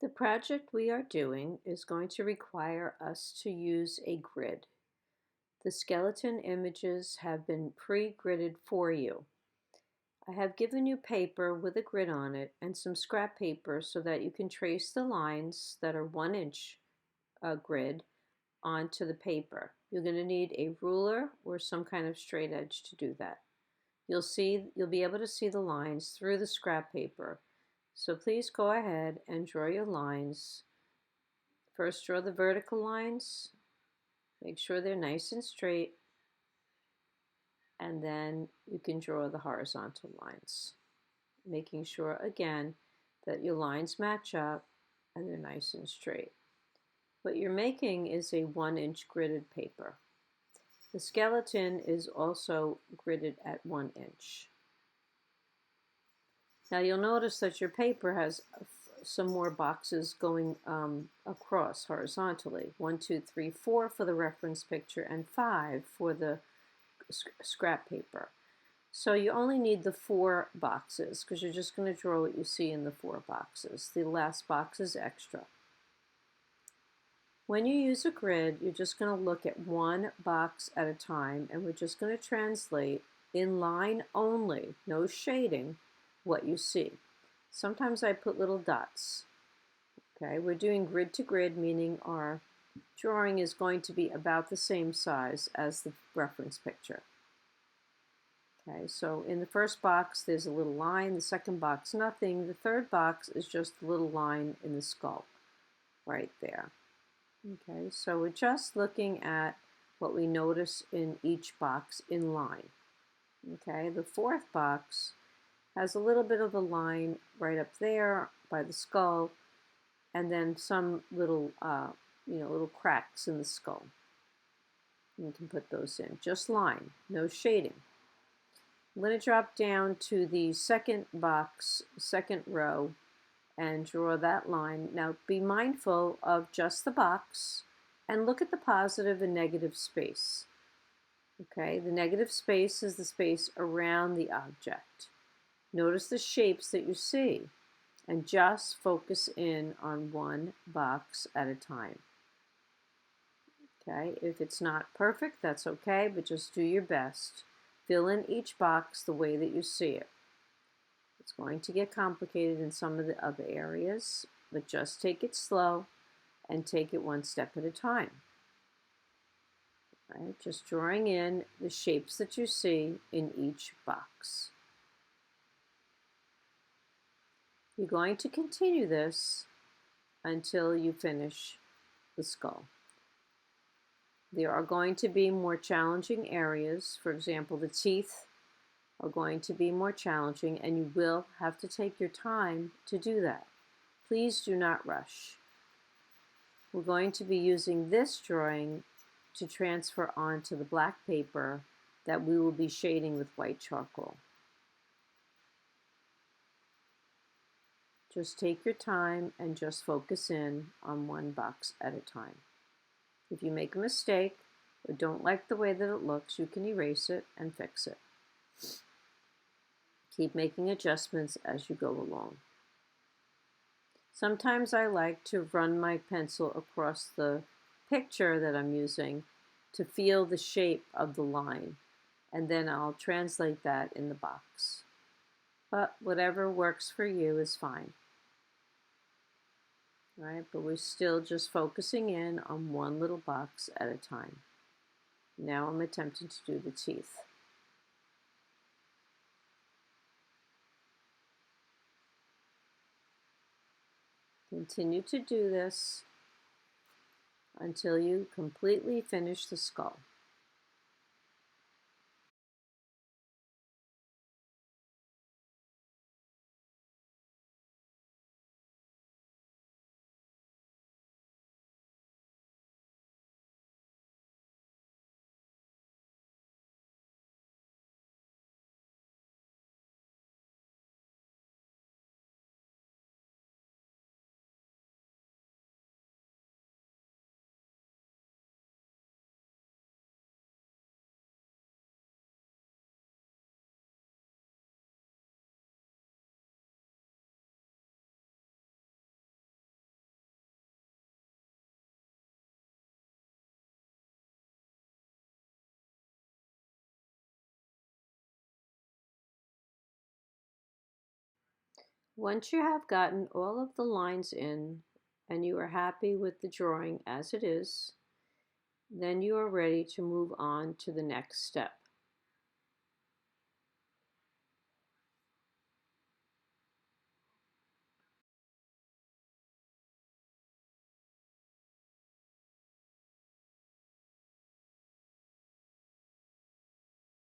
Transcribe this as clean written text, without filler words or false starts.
The project we are doing is going to require us to use a grid. The skeleton images have been pre-gridded for you. I have given you paper with a grid on it and some scrap paper so that you can trace the lines that are 1-inch grid onto the paper. You're going to need a ruler or some kind of straight edge to do that. You'll be able to see the lines through the scrap paper. So please go ahead and draw your lines. First, draw the vertical lines. Make sure they're nice and straight. And then you can draw the horizontal lines, making sure again that your lines match up and they're nice and straight. What you're making is a 1-inch gridded paper. The skeleton is also gridded at 1 inch. Now you'll notice that your paper has some more boxes going across horizontally. 1, 2, 3, 4 for the reference picture and 5 for the scrap paper. So you only need the 4 boxes because you're just going to draw what you see in the 4 boxes. The last box is extra. When you use a grid, you're just going to look at one box at a time, and we're just going to translate in line only, no shading, what you see. Sometimes I put little dots. Okay, we're doing grid to grid, meaning our drawing is going to be about the same size as the reference picture. Okay, so in the first box there's a little line, the second box nothing, the third box is just a little line in the skull right there. Okay, so we're just looking at what we notice in each box in line. Okay, the fourth box has a little bit of a line right up there by the skull, and then some little, little cracks in the skull. You can put those in. Just line, no shading. I'm going to drop down to the second box, second row, and draw that line. Now be mindful of just the box and look at the positive and negative space. Okay, the negative space is the space around the object. Notice the shapes that you see and just focus in on one box at a time. Okay, if it's not perfect, that's okay, but just do your best. Fill in each box the way that you see it. It's going to get complicated in some of the other areas, but just take it slow and take it one step at a time. Right? Just drawing in the shapes that you see in each box. You're going to continue this until you finish the skull. There are going to be more challenging areas. For example, the teeth are going to be more challenging, and you will have to take your time to do that. Please do not rush. We're going to be using this drawing to transfer onto the black paper that we will be shading with white charcoal. Just take your time and just focus in on one box at a time. If you make a mistake or don't like the way that it looks, you can erase it and fix it. Keep making adjustments as you go along. Sometimes I like to run my pencil across the picture that I'm using to feel the shape of the line, and then I'll translate that in the box. But whatever works for you is fine. Right, but we're still just focusing in on one little box at a time. Now I'm attempting to do the teeth. Continue to do this until you completely finish the skull. Once you have gotten all of the lines in and you are happy with the drawing as it is, then you are ready to move on to the next step.